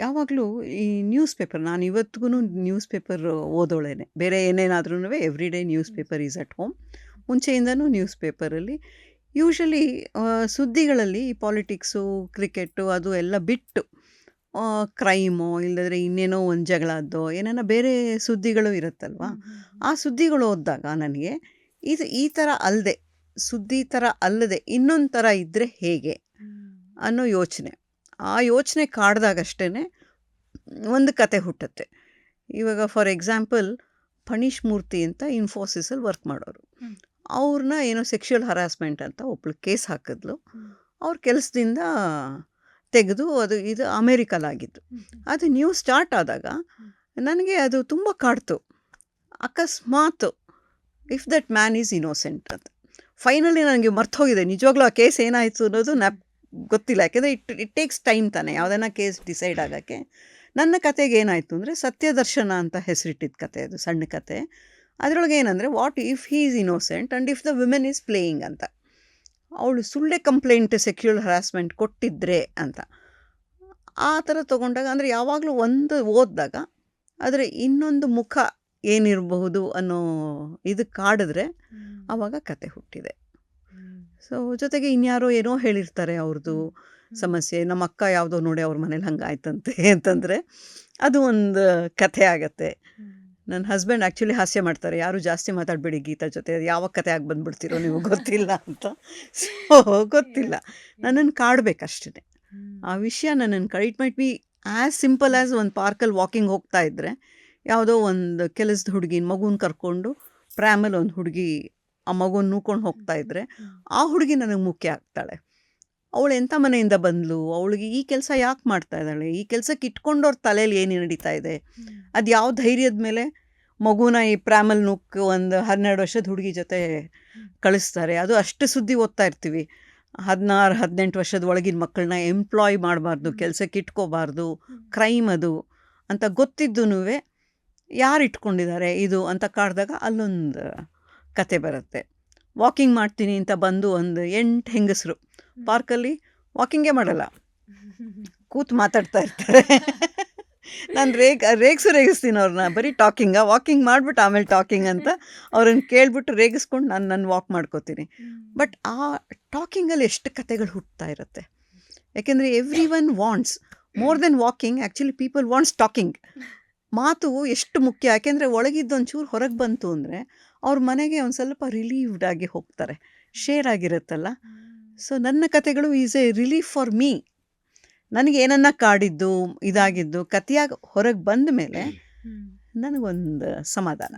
ಯಾವಾಗಲೂ ಈ news paper ನಾನು ಇವತ್ತಿಗೂ ನ್ಯೂಸ್ ಪೇಪರ್ ಓದೋಳೇನೆ. ಬೇರೆ ಏನೇನಾದ್ರೂ every day newspaper is at home. ಮುಂಚೆಯಿಂದನೂ ನ್ಯೂಸ್ ಪೇಪರಲ್ಲಿ ಯೂಶಲಿ ಸುದ್ದಿಗಳಲ್ಲಿ ಈ ಪಾಲಿಟಿಕ್ಸು, ಕ್ರಿಕೆಟು ಅದು ಎಲ್ಲ ಬಿಟ್ಟು ಕ್ರೈಮೋ ಇಲ್ಲದ್ರೆ ಇನ್ನೇನೋ ಒಂದು ಜಗಳದ್ದೋ ಏನೇನೋ ಬೇರೆ ಸುದ್ದಿಗಳು ಇರುತ್ತಲ್ವ. ಆ ಸುದ್ದಿಗಳು ಓದಿದಾಗ ನನಗೆ ಇದು ಈ ಥರ ಅಲ್ಲದೆ ಸುದ್ದಿ ಥರ ಅಲ್ಲದೆ ಇನ್ನೊಂದು ಥರ ಇದ್ದರೆ ಹೇಗೆ ಅನ್ನೋ ಯೋಚನೆ. ಆ ಯೋಚನೆ ಕಾಡ್ದಾಗಷ್ಟೇ ಒಂದು ಕತೆ ಹುಟ್ಟುತ್ತೆ. ಇವಾಗ ಫಾರ್ ಎಕ್ಸಾಂಪಲ್ ಫಣೀಶ್ ಮೂರ್ತಿ ಅಂತ ಇನ್ಫೋಸಿಸಲ್ಲಿ ವರ್ಕ್ ಮಾಡೋರು. ಅವ್ರನ್ನ ಏನೋ ಸೆಕ್ಷುವಲ್ ಹರಾಸ್ಮೆಂಟ್ ಅಂತ ಒಬ್ಳು ಕೇಸ್ ಹಾಕಿದ್ಲು. ಅವ್ರ ಕೆಲಸದಿಂದ ತೆಗೆದು ಇದು ಅಮೇರಿಕಲಾಗಿತ್ತು. ಅದು ನ್ಯೂಸ್ ಸ್ಟಾರ್ಟ್ ಆದಾಗ ನನಗೆ ಅದು ತುಂಬ ಕಾಡ್ತು. ಅಕಸ್ಮಾತ್ if that man is innocent ಅಂತ. ಫೈನಲಿ ನನಗೆ ಮರ್ತೋಗಿದೆ ನಿಜವಾಗ್ಲೂ ಆ ಕೇಸ್ ಏನಾಯಿತು ಅನ್ನೋದು ಗೊತ್ತಿಲ್ಲ. ಯಾಕೆಂದರೆ ಇಟ್ ಟೇಕ್ಸ್ ಟೈಮ್ ತಾನೆ ಯಾವುದನ್ನ ಕೇಸ್ ಡಿಸೈಡ್ ಆಗೋಕ್ಕೆ. ನನ್ನ ಕತೆಗೆ ಏನಾಯಿತು ಅಂದರೆ ಸತ್ಯದರ್ಶನ ಅಂತ ಹೆಸರಿಟ್ಟಿದ್ದ ಕತೆ, ಅದು ಸಣ್ಣ ಕತೆ. ಅದರೊಳಗೆ ಏನಂದರೆ what if he is innocent and if the women is playing ಅಂತ. ಅವಳು ಸುಳ್ಳೆ ಕಂಪ್ಲೇಂಟ್ ಸೆಕ್ಯುವಲ್ ಹರಾಸ್ಮೆಂಟ್ ಕೊಟ್ಟಿದ್ರೆ ಅಂತ ಆ ಥರ ತೊಗೊಂಡಾಗ ಅಂದರೆ ಯಾವಾಗಲೂ ಒಂದು ಓದಿದಾಗ ಆದರೆ ಇನ್ನೊಂದು ಮುಖ ಏನಿರಬಹುದು ಅನ್ನೋ ಇದು ಕಾಡಿದ್ರೆ ಆವಾಗ ಕತೆ ಹುಟ್ಟಿದೆ. ಸೊ ಜೊತೆಗೆ ಇನ್ಯಾರೋ ಏನೋ ಹೇಳಿರ್ತಾರೆ ಅವ್ರದ್ದು ಸಮಸ್ಯೆ. ನಮ್ಮ ಅಕ್ಕ ಯಾವುದೋ ನೋಡಿ ಅವ್ರ ಮನೇಲಿ ಹಂಗಾಯ್ತಂತೆ ಅಂತಂದರೆ ಅದು ಒಂದು ಕಥೆ ಆಗತ್ತೆ. ನನ್ನ ಹಸ್ಬೆಂಡ್ ಆ್ಯಕ್ಚುಲಿ ಹಾಸ್ಯ ಮಾಡ್ತಾರೆ, ಯಾರು ಜಾಸ್ತಿ ಮಾತಾಡಬೇಡಿ ಗೀತಾ ಜೊತೆ, ಯಾವ ಕತೆ ಆಗಿ ಬಂದುಬಿಡ್ತೀರೋ ನೀವು ಗೊತ್ತಿಲ್ಲ ಅಂತ. ಸೊ ಗೊತ್ತಿಲ್ಲ, ನನ್ನನ್ನು ಕಾಡಬೇಕಷ್ಟೇ ಆ ವಿಷಯ. ನನ್ನನ್ನು it might be as simple as ಒಂದು ಪಾರ್ಕಲ್ಲಿ ವಾಕಿಂಗ್ ಹೋಗ್ತಾ ಇದ್ದರೆ ಯಾವುದೋ ಒಂದು ಕೆಲಸದ ಹುಡುಗಿನ ಮಗುನ ಕರ್ಕೊಂಡು ಪ್ರ್ಯಾಮಲ್ಲಿ ಒಂದು ಹುಡುಗಿ ಆ ಮಗುನ ನೂಕೊಂಡು ಹೋಗ್ತಾ ಇದ್ದರೆ ಆ ಹುಡುಗಿ ನನಗೆ ಮುಖ್ಯ ಆಗ್ತಾಳೆ. ಅವಳು ಎಂಥ ಮನೆಯಿಂದ ಬಂದಳು, ಅವಳಿಗೆ ಈ ಕೆಲಸ ಯಾಕೆ ಮಾಡ್ತಾ ಇದ್ದಾಳೆ, ಈ ಕೆಲಸಕ್ಕೆ ಇಟ್ಕೊಂಡವ್ರ ತಲೆಯಲ್ಲಿ ಏನು ನಡೀತಾ ಇದೆ, ಅದು ಯಾವ ಧೈರ್ಯದ ಮೇಲೆ ಮಗುನ ಈ ಪ್ರ್ಯಾಮಲ್ ನುಕ್ಕು ಒಂದು 12 ವರ್ಷದ ಹುಡುಗಿ ಜೊತೆ ಕಳಿಸ್ತಾರೆ. ಅದು ಅಷ್ಟು ಸುದ್ದಿ ಓದ್ತಾ ಇರ್ತೀವಿ. 16-18 ವರ್ಷದ ಒಳಗಿನ ಮಕ್ಕಳನ್ನ ಎಂಪ್ಲಾಯ್ ಮಾಡಬಾರ್ದು, ಕೆಲಸಕ್ಕೆ ಇಟ್ಕೋಬಾರ್ದು, ಕ್ರೈಮ್ ಅದು ಅಂತ ಗೊತ್ತಿದ್ದೂ ಯಾರು ಇಟ್ಕೊಂಡಿದ್ದಾರೆ ಇದು ಅಂತ ಕಾಡ್ದಾಗ ಅಲ್ಲೊಂದು ಕತೆ ಬರುತ್ತೆ. ವಾಕಿಂಗ್ ಮಾಡ್ತೀನಿ ಅಂತ ಬಂದು ಒಂದು 8 ಹೆಂಗಸರು ಪಾರ್ಕಲ್ಲಿ ವಾಕಿಂಗೇ ಮಾಡಲ್ಲ, ಕೂತು ಮಾತಾಡ್ತಾ ಇರ್ತಾರೆ. ನಾನು ರೇಗಿಸ್ತೀನಿ ಅವ್ರನ್ನ. ಬರೀ ವಾಕಿಂಗ್ ಮಾಡಿಬಿಟ್ಟು ಆಮೇಲೆ ಟಾಕಿಂಗ್ ಅಂತ ಅವ್ರನ್ನ ಕೇಳಿಬಿಟ್ಟು ರೇಗಿಸ್ಕೊಂಡು ನಾನು ವಾಕ್ ಮಾಡ್ಕೋತೀನಿ. ಬಟ್ ಆ ಟಾಕಿಂಗಲ್ಲಿ ಎಷ್ಟು ಕತೆಗಳು ಹುಟ್ಟುತ್ತಾ ಇರುತ್ತೆ. ಯಾಕೆಂದರೆ every one wants more than walking, actually people wants talking. ಮಾತು ಎಷ್ಟು ಮುಖ್ಯ. ಯಾಕೆಂದರೆ ಒಳಗಿದ್ದೊಂಚೂರು ಹೊರಗೆ ಬಂತು ಅಂದರೆ ಅವ್ರ ಮನೆಗೆ ಒಂದು ಸ್ವಲ್ಪ ರಿಲೀವ್ಡ್ ಆಗಿ ಹೋಗ್ತಾರೆ, ಶೇರ್ ಆಗಿರುತ್ತಲ್ಲ. ಸೊ ನನ್ನ ಕತೆಗಳು is A relief for me. ನನಗೆ ಏನನ್ನ ಕಾಡಿದ್ದು ಇದಾಗಿದ್ದು ಕತೆಯಾಗಿ ಹೊರಗೆ ಬಂದ ಮೇಲೆ ನನಗೊಂದು ಸಮಾಧಾನ.